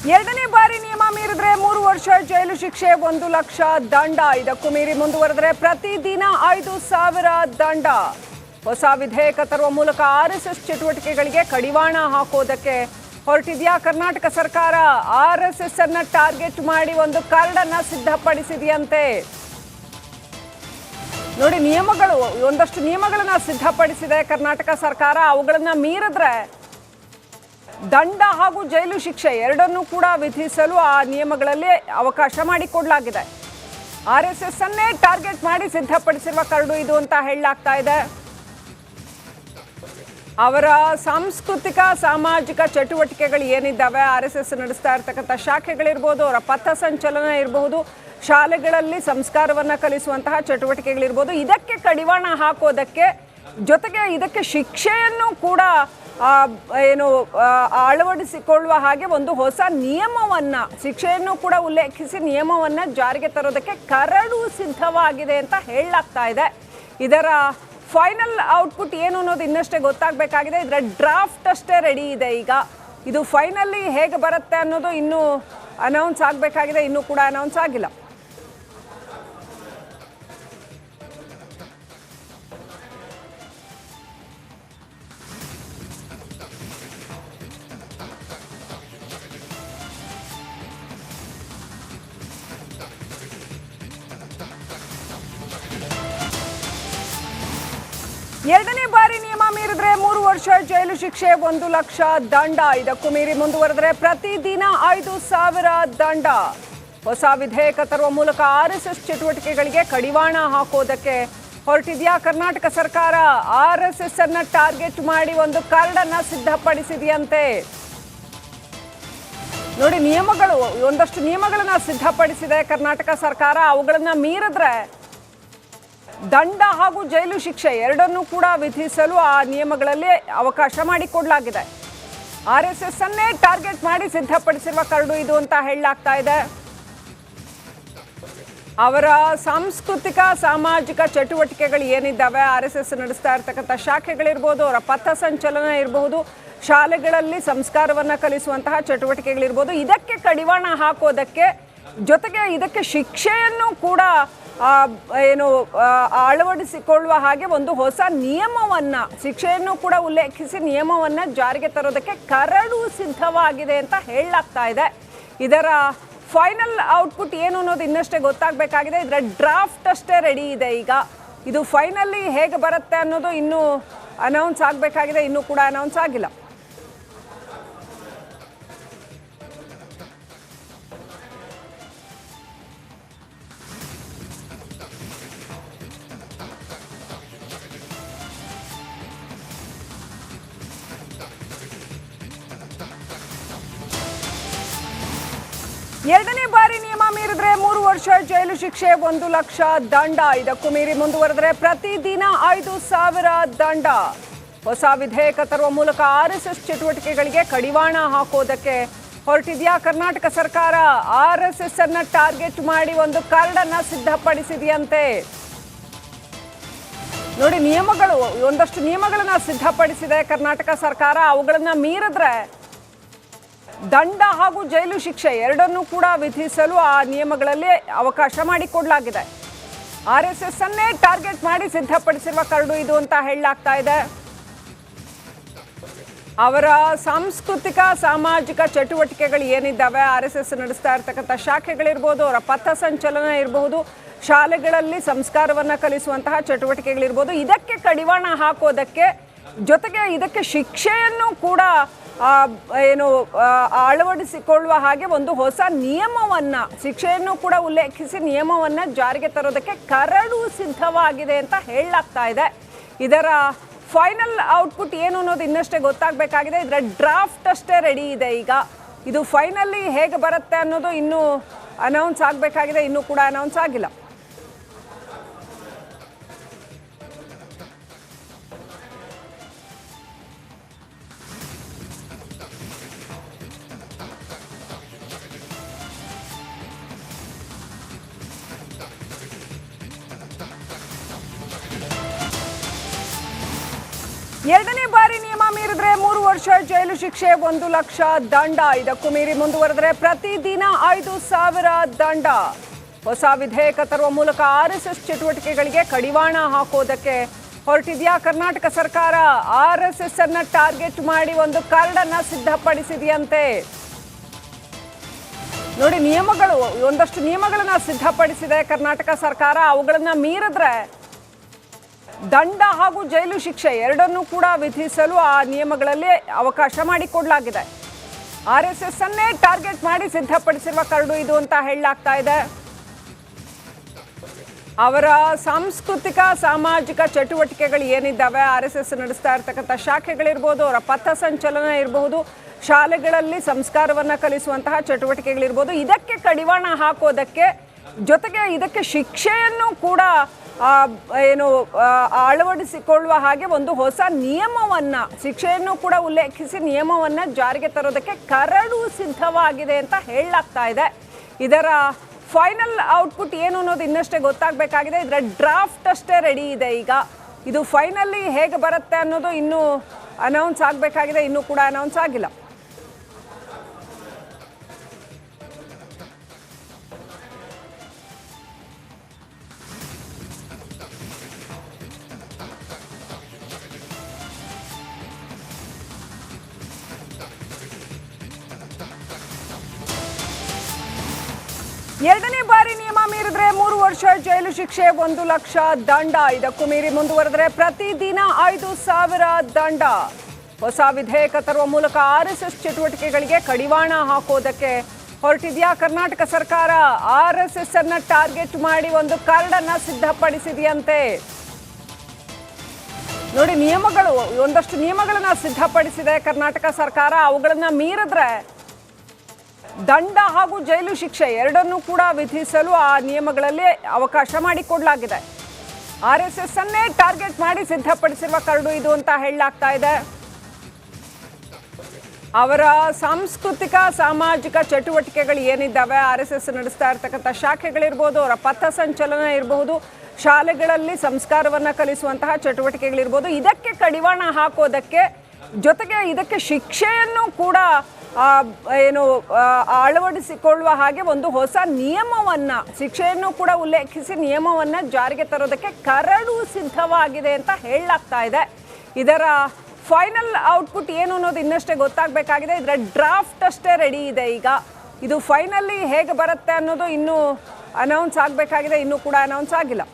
ಎರಡನೇ ಬಾರಿ ನಿಯಮ ಮೀರಿದ್ರೆ 3 ವರ್ಷ ಜೈಲು ಶಿಕ್ಷೆ 1 ಲಕ್ಷ ದಂಡ. ಇದಕ್ಕೂ ಮೀರಿ ಮುಂದುವರೆದರೆ ಪ್ರತಿದಿನ 5,000 ದಂಡ. ಹೊಸ ವಿಧೇಯಕ ತರುವ ಮೂಲಕ ಆರ್ಎಸ್ಎಸ್ ಚಟುವಟಿಕೆಗಳಿಗೆ ಕಡಿವಾಣ ಹಾಕೋದಕ್ಕೆ ಹೊರಟಿದ್ಯಾ ಕರ್ನಾಟಕ ಸರ್ಕಾರ. ಆರ್ಎಸ್ಎಸ್ ಅನ್ನ ಟಾರ್ಗೆಟ್ ಮಾಡಿ ಒಂದು ಕರಡನ್ನ ಸಿದ್ಧಪಡಿಸಿದೆಯಂತೆ. ನೋಡಿ, ಒಂದಷ್ಟು ನಿಯಮಗಳನ್ನ ಸಿದ್ಧಪಡಿಸಿದೆ ಕರ್ನಾಟಕ ಸರ್ಕಾರ. ಅವುಗಳನ್ನ ಮೀರಿದ್ರೆ ದಂಡ ಹಾಗೂ ಜೈಲು ಶಿಕ್ಷೆ ಎರಡನ್ನೂ ಕೂಡ ವಿಧಿಸಲು ಆ ನಿಯಮಗಳಲ್ಲಿ ಅವಕಾಶ ಮಾಡಿಕೊಡಲಾಗಿದೆ. ಆರ್ಎಸ್ಎಸ್ ಅನ್ನೇ ಟಾರ್ಗೆಟ್ ಮಾಡಿ ಸಿದ್ಧಪಡಿಸಿರುವ ಕರಡು ಇದು ಅಂತ ಹೇಳಲಾಗ್ತಾ ಇದೆ. ಅವರ ಸಾಂಸ್ಕೃತಿಕ ಸಾಮಾಜಿಕ ಚಟುವಟಿಕೆಗಳು ಏನಿದ್ದಾವೆ, ಆರ್ಎಸ್ಎಸ್ ನಡೆಸ್ತಾ ಇರ್ತಕ್ಕಂಥ ಶಾಖೆಗಳಿರ್ಬೋದು, ಅವರ ಪಥಸಂಚಲನ ಇರಬಹುದು, ಶಾಲೆಗಳಲ್ಲಿ ಸಂಸ್ಕಾರವನ್ನ ಕಲಿಸುವಂತಹ ಚಟುವಟಿಕೆಗಳಿರ್ಬೋದು, ಇದಕ್ಕೆ ಕಡಿವಾಣ ಹಾಕೋದಕ್ಕೆ ಜೊತೆಗೆ ಇದಕ್ಕೆ ಶಿಕ್ಷೆಯನ್ನು ಕೂಡ ಅಳವಡಿಸಿಕೊಳ್ಳುವ ಹಾಗೆ ಒಂದು ಹೊಸ ನಿಯಮವನ್ನ, ಶಿಕ್ಷೆಯನ್ನು ಕೂಡ ಉಲ್ಲೇಖಿಸಿ ನಿಯಮವನ್ನ ಜಾರಿಗೆ ತರೋದಕ್ಕೆ ಕರಡು ಸಿದ್ಧವಾಗಿದೆ ಅಂತ ಹೇಳಲಾಗ್ತಾ ಇದೆ. ಇದರ ಫೈನಲ್ ಔಟ್ಪುಟ್ ಏನು ಅನ್ನೋದು ಇನ್ನಷ್ಟೇ ಗೊತ್ತಾಗಬೇಕಾಗಿದೆ. ಇದರ ಡ್ರಾಫ್ಟ್ ಅಷ್ಟೇ ರೆಡಿ ಇದೆ. ಈಗ ಇದು ಫೈನಲಿ ಹೇಗೆ ಬರುತ್ತೆ ಅನ್ನೋದು ಇನ್ನೂ ಅನೌನ್ಸ್ ಆಗಬೇಕಾಗಿದೆ. ಇನ್ನೂ ಕೂಡ ಅನೌನ್ಸ್ ಆಗಿಲ್ಲ. ಎರಡನೇ ಬಾರಿ ನಿಯಮ ಮೀರಿದ್ರೆ 3 ವರ್ಷ ಜೈಲು ಶಿಕ್ಷೆ 1 ಲಕ್ಷ ದಂಡ. ಇದಕ್ಕೂ ಮೀರಿ ಮುಂದುವರೆದರೆ ಪ್ರತಿದಿನ 5,000 ದಂಡ. ಹೊಸ ವಿಧೇಯಕ ತರುವ ಮೂಲಕ ಆರ್ಎಸ್ಎಸ್ ಚಟುವಟಿಕೆಗಳಿಗೆ ಕಡಿವಾಣ ಹಾಕೋದಕ್ಕೆ ಹೊರಟಿದ್ಯಾ ಕರ್ನಾಟಕ ಸರ್ಕಾರ. ಆರ್ಎಸ್ಎಸ್ ಅನ್ನ ಟಾರ್ಗೆಟ್ ಮಾಡಿ ಒಂದು ಕರಡನ್ನ ಸಿದ್ಧಪಡಿಸಿದೆಯಂತೆ. ನೋಡಿ, ಒಂದಷ್ಟು ನಿಯಮಗಳನ್ನ ಸಿದ್ಧಪಡಿಸಿದೆ ಕರ್ನಾಟಕ ಸರ್ಕಾರ. ಅವುಗಳನ್ನ ಮೀರಿದ್ರೆ ದಂಡ ಹಾಗೂ ಜೈಲು ಶಿಕ್ಷೆ ಎರಡನ್ನೂ ಕೂಡ ವಿಧಿಸಲು ಆ ನಿಯಮಗಳಲ್ಲಿ ಅವಕಾಶ ಮಾಡಿಕೊಡಲಾಗಿದೆ. ಆರ್ಎಸ್ಎಸ್ ಅನ್ನೇ ಟಾರ್ಗೆಟ್ ಮಾಡಿ ಸಿದ್ಧಪಡಿಸಿರುವ ಕರಡು ಇದು ಅಂತ ಹೇಳಲಾಗ್ತಾ ಇದೆ. ಅವರ ಸಾಂಸ್ಕೃತಿಕ ಸಾಮಾಜಿಕ ಚಟುವಟಿಕೆಗಳು ಏನಿದ್ದಾವೆ, ಆರ್ಎಸ್ಎಸ್ ನಡೆಸ್ತಾ ಇರ್ತಕ್ಕಂಥ ಶಾಖೆಗಳಿರ್ಬೋದು, ಅವರ ಪಥಸಂಚಲನ ಇರಬಹುದು, ಶಾಲೆಗಳಲ್ಲಿ ಸಂಸ್ಕಾರವನ್ನ ಕಲಿಸುವಂತಹ ಚಟುವಟಿಕೆಗಳಿರ್ಬೋದು, ಇದಕ್ಕೆ ಕಡಿವಾಣ ಹಾಕೋದಕ್ಕೆ ಜೊತೆಗೆ ಇದಕ್ಕೆ ಶಿಕ್ಷೆಯನ್ನು ಕೂಡ ಅಳವಡಿಸಿಕೊಳ್ಳುವ ಹಾಗೆ ಒಂದು ಹೊಸ ನಿಯಮವನ್ನ, ಶಿಕ್ಷೆಯನ್ನು ಕೂಡ ಉಲ್ಲೇಖಿಸಿ ನಿಯಮವನ್ನ ಜಾರಿಗೆ ತರೋದಕ್ಕೆ ಕರಡು ಸಿದ್ಧವಾಗಿದೆ ಅಂತ ಹೇಳಲಾಗ್ತಾ ಇದೆ. ಇದರ ಫೈನಲ್ ಔಟ್ಪುಟ್ ಏನು ಅನ್ನೋದು ಇನ್ನಷ್ಟೇ ಗೊತ್ತಾಗಬೇಕಾಗಿದೆ. ಇದರ ಡ್ರಾಫ್ಟ್ ಅಷ್ಟೇ ರೆಡಿ ಇದೆ. ಈಗ ಇದು ಫೈನಲಿ ಹೇಗೆ ಬರುತ್ತೆ ಅನ್ನೋದು ಇನ್ನೂ ಅನೌನ್ಸ್ ಆಗಬೇಕಾಗಿದೆ. ಇನ್ನೂ ಕೂಡ ಅನೌನ್ಸ್ ಆಗಿಲ್ಲ. ಎರಡನೇ ಬಾರಿ ನಿಯಮ ಮೀರಿದ್ರೆ 3 ವರ್ಷ ಜೈಲು ಶಿಕ್ಷೆ 1 ಲಕ್ಷ ದಂಡ. ಇದಕ್ಕೂ ಮೀರಿ ಮುಂದುವರೆದರೆ ಪ್ರತಿದಿನ 5,000 ದಂಡ. ಹೊಸ ವಿಧೇಯಕ ತರುವ ಮೂಲಕ ಆರ್ಎಸ್ಎಸ್ ಚಟುವಟಿಕೆಗಳಿಗೆ ಕಡಿವಾಣ ಹಾಕೋದಕ್ಕೆ ಹೊರಟಿದ್ಯಾ ಕರ್ನಾಟಕ ಸರ್ಕಾರ. ಆರ್ಎಸ್ಎಸ್ ಅನ್ನ ಟಾರ್ಗೆಟ್ ಮಾಡಿ ಒಂದು ಕರಡನ್ನ ಸಿದ್ಧಪಡಿಸಿದೆಯಂತೆ. ನೋಡಿ, ಒಂದಷ್ಟು ನಿಯಮಗಳನ್ನ ಸಿದ್ಧಪಡಿಸಿದೆ ಕರ್ನಾಟಕ ಸರ್ಕಾರ. ಅವುಗಳನ್ನ ಮೀರಿದ್ರೆ ದಂಡ ಹಾಗೂ ಜೈಲು ಶಿಕ್ಷೆ ಎರಡನ್ನೂ ಕೂಡ ವಿಧಿಸಲು ಆ ನಿಯಮಗಳಲ್ಲಿ ಅವಕಾಶ ಮಾಡಿಕೊಡಲಾಗಿದೆ. ಆರ್ಎಸ್ಎಸ್ ಅನ್ನೇ ಟಾರ್ಗೆಟ್ ಮಾಡಿ ಸಿದ್ಧಪಡಿಸಿರುವ ಕರಡು ಇದು ಅಂತ ಹೇಳಲಾಗ್ತಾ ಇದೆ. ಅವರ ಸಾಂಸ್ಕೃತಿಕ ಸಾಮಾಜಿಕ ಚಟುವಟಿಕೆಗಳು ಏನಿದ್ದಾವೆ, ಆರ್ಎಸ್ಎಸ್ ನಡೆಸ್ತಾ ಇರ್ತಕ್ಕಂಥ ಶಾಖೆಗಳಿರ್ಬೋದು, ಅವರ ಪಥಸಂಚಲನ ಇರಬಹುದು, ಶಾಲೆಗಳಲ್ಲಿ ಸಂಸ್ಕಾರವನ್ನ ಕಲಿಸುವಂತಹ ಚಟುವಟಿಕೆಗಳಿರ್ಬೋದು, ಇದಕ್ಕೆ ಕಡಿವಾಣ ಹಾಕೋದಕ್ಕೆ ಜೊತೆಗೆ ಇದಕ್ಕೆ ಶಿಕ್ಷೆಯನ್ನು ಕೂಡ ಅಳವಡಿಸಿಕೊಳ್ಳುವ ಹಾಗೆ ಒಂದು ಹೊಸ ನಿಯಮವನ್ನ, ಶಿಕ್ಷೆಯನ್ನು ಕೂಡ ಉಲ್ಲೇಖಿಸಿ ನಿಯಮವನ್ನ ಜಾರಿಗೆ ತರೋದಕ್ಕೆ ಕರಡು ಸಿದ್ಧವಾಗಿದೆ ಅಂತ ಹೇಳಲಾಗ್ತಾ ಇದೆ. ಇದರ ಫೈನಲ್ ಔಟ್ಪುಟ್ ಏನು ಅನ್ನೋದು ಇನ್ನಷ್ಟೇ ಗೊತ್ತಾಗಬೇಕಾಗಿದೆ. ಇದರ ಡ್ರಾಫ್ಟ್ ಅಷ್ಟೇ ರೆಡಿ ಇದೆ. ಈಗ ಇದು ಫೈನಲಿ ಹೇಗೆ ಬರುತ್ತೆ ಅನ್ನೋದು ಇನ್ನೂ ಅನೌನ್ಸ್ ಆಗಬೇಕಾಗಿದೆ. ಇನ್ನೂ ಕೂಡ ಅನೌನ್ಸ್ ಆಗಿಲ್ಲ. ಎರಡನೇ ಬಾರಿ ನಿಯಮ ಮೀರಿದ್ರೆ 3 ವರ್ಷ ಜೈಲು ಶಿಕ್ಷೆ, 1 ಲಕ್ಷ ದಂಡ. ಇದಕ್ಕೂ ಮೀರಿ ಮುಂದುವರೆದರೆ ಪ್ರತಿದಿನ 5,000 ದಂಡ. ಹೊಸ ವಿಧೇಯಕ ತರುವ ಮೂಲಕ RSS ಚಟುವಟಿಕೆಗಳಿಗೆ ಕಡಿವಾಣ ಹಾಕೋದಕ್ಕೆ ಹೊರಟಿದ್ಯಾ ಕರ್ನಾಟಕ ಸರ್ಕಾರ. RSS ಅನ್ನ ಟಾರ್ಗೆಟ್ ಮಾಡಿ ಒಂದು ಕರಡನ್ನ ಸಿದ್ಧಪಡಿಸಿದೆಯಂತೆ. ನೋಡಿ, ಒಂದಷ್ಟು ನಿಯಮಗಳನ್ನ ಸಿದ್ಧಪಡಿಸಿದೆ ಕರ್ನಾಟಕ ಸರ್ಕಾರ. ಅವುಗಳನ್ನ ಮೀರಿದ್ರೆ ದಂಡ ಹಾಗೂ ಜೈಲು ಶಿಕ್ಷೆ ಎರಡನ್ನೂ ಕೂಡ ವಿಧಿಸಲು ಆ ನಿಯಮಗಳಲ್ಲಿ ಅವಕಾಶ ಮಾಡಿಕೊಡಲಾಗಿದೆ. RSS ಅನ್ನೇ ಟಾರ್ಗೆಟ್ ಮಾಡಿ ಸಿದ್ಧಪಡಿಸಿರುವ ಕರಡು ಇದು ಅಂತ ಹೇಳಲಾಗ್ತಾ ಇದೆ. ಅವರ ಸಾಂಸ್ಕೃತಿಕ ಸಾಮಾಜಿಕ ಚಟುವಟಿಕೆಗಳು ಏನಿದ್ದಾವೆ, RSS ನಡೆಸ್ತಾ ಇರ್ತಕ್ಕಂಥ ಶಾಖೆಗಳಿರ್ಬೋದು, ಅವರ ಪಥಸಂಚಲನ ಇರಬಹುದು, ಶಾಲೆಗಳಲ್ಲಿ ಸಂಸ್ಕಾರವನ್ನ ಕಲಿಸುವಂತಹ ಚಟುವಟಿಕೆಗಳಿರ್ಬೋದು, ಇದಕ್ಕೆ ಕಡಿವಾಣ ಹಾಕೋದಕ್ಕೆ ಜೊತೆಗೆ ಇದಕ್ಕೆ ಶಿಕ್ಷೆಯನ್ನು ಕೂಡ ಅಳವಡಿಸಿಕೊಳ್ಳುವ ಹಾಗೆ ಒಂದು ಹೊಸ ನಿಯಮವನ್ನ, ಶಿಕ್ಷೆಯನ್ನು ಕೂಡ ಉಲ್ಲೇಖಿಸಿ ನಿಯಮವನ್ನ ಜಾರಿಗೆ ತರೋದಕ್ಕೆ ಕರಡು ಸಿದ್ಧವಾಗಿದೆ ಅಂತ ಹೇಳಲಾಗ್ತಾ ಇದೆ. ಇದರ ಫೈನಲ್ ಔಟ್ಪುಟ್ ಏನು ಅನ್ನೋದು ಇನ್ನಷ್ಟೇ ಗೊತ್ತಾಗಬೇಕಾಗಿದೆ. ಇದರ ಡ್ರಾಫ್ಟ್ ಅಷ್ಟೇ ರೆಡಿ ಇದೆ. ಈಗ ಇದು ಫೈನಲಿ ಹೇಗೆ ಬರುತ್ತೆ ಅನ್ನೋದು ಇನ್ನೂ ಅನೌನ್ಸ್ ಆಗಬೇಕಾಗಿದೆ, ಇನ್ನೂ ಕೂಡ ಅನೌನ್ಸ್ ಆಗಿಲ್ಲ. ಎರಡನೇ ಬಾರಿ ನಿಯಮ ಮೀರಿದ್ರೆ 3 ವರ್ಷ ಜೈಲು ಶಿಕ್ಷೆ, 1 ಲಕ್ಷ ದಂಡ. ಇದಕ್ಕೂ ಮೀರಿ ಮುಂದುವರೆದರೆ ಪ್ರತಿದಿನ 5,000 ದಂಡ. ಹೊಸ ವಿಧೇಯಕ ತರುವ ಮೂಲಕ RSS ಚಟುವಟಿಕೆಗಳಿಗೆ ಕಡಿವಾಣ ಹಾಕೋದಕ್ಕೆ ಹೊರಟಿದ್ಯಾ ಕರ್ನಾಟಕ ಸರ್ಕಾರ. RSS ಅನ್ನ ಟಾರ್ಗೆಟ್ ಮಾಡಿ ಒಂದು ಕರಡನ್ನ ಸಿದ್ಧಪಡಿಸಿದೆಯಂತೆ. ನೋಡಿ, ಒಂದಷ್ಟು ನಿಯಮಗಳನ್ನ ಸಿದ್ಧಪಡಿಸಿದೆ ಕರ್ನಾಟಕ ಸರ್ಕಾರ. ಅವುಗಳನ್ನ ಮೀರಿದ್ರೆ ದಂಡ ಹಾಗೂ ಜೈಲು ಶಿಕ್ಷೆ ಎರಡನ್ನೂ ಕೂಡ ವಿಧಿಸಲು ಆ ನಿಯಮಗಳಲ್ಲಿ ಅವಕಾಶ ಮಾಡಿಕೊಡಲಾಗಿದೆ. RSS ಅನ್ನೇ ಟಾರ್ಗೆಟ್ ಮಾಡಿ ಸಿದ್ಧಪಡಿಸಿರುವ ಕರಡು ಇದು ಅಂತ ಹೇಳಲಾಗ್ತಾ ಇದೆ. ಅವರ ಸಾಂಸ್ಕೃತಿಕ ಸಾಮಾಜಿಕ ಚಟುವಟಿಕೆಗಳು ಏನಿದ್ದಾವೆ, RSS ನಡೆಸ್ತಾ ಇರ್ತಕ್ಕಂಥ ಶಾಖೆಗಳಿರ್ಬೋದು, ಅವರ ಪಥಸಂಚಲನ ಇರಬಹುದು, ಶಾಲೆಗಳಲ್ಲಿ ಸಂಸ್ಕಾರವನ್ನ ಕಲಿಸುವಂತಹ ಚಟುವಟಿಕೆಗಳಿರ್ಬೋದು, ಇದಕ್ಕೆ ಕಡಿವಾಣ ಹಾಕೋದಕ್ಕೆ ಜೊತೆಗೆ ಇದಕ್ಕೆ ಶಿಕ್ಷೆಯನ್ನು ಕೂಡ ಅಳವಡಿಸಿಕೊಳ್ಳುವ ಹಾಗೆ ಒಂದು ಹೊಸ ನಿಯಮವನ್ನ, ಶಿಕ್ಷೆಯನ್ನು ಕೂಡ ಉಲ್ಲೇಖಿಸಿ ನಿಯಮವನ್ನ ಜಾರಿಗೆ ತರೋದಕ್ಕೆ ಕರಡು ಸಿದ್ಧವಾಗಿದೆ ಅಂತ ಹೇಳಲಾಗ್ತಾ ಇದೆ. ಇದರ ಫೈನಲ್ ಔಟ್ಪುಟ್ ಏನು ಅನ್ನೋದು ಇನ್ನಷ್ಟೇ ಗೊತ್ತಾಗಬೇಕಾಗಿದೆ. ಇದರ ಡ್ರಾಫ್ಟ್ ಅಷ್ಟೇ ರೆಡಿ ಇದೆ. ಈಗ ಇದು ಫೈನಲಿ ಹೇಗೆ ಬರುತ್ತೆ ಅನ್ನೋದು ಇನ್ನೂ ಅನೌನ್ಸ್ ಆಗಬೇಕಾಗಿದೆ, ಇನ್ನೂ ಕೂಡ ಅನೌನ್ಸ್ ಆಗಿಲ್ಲ.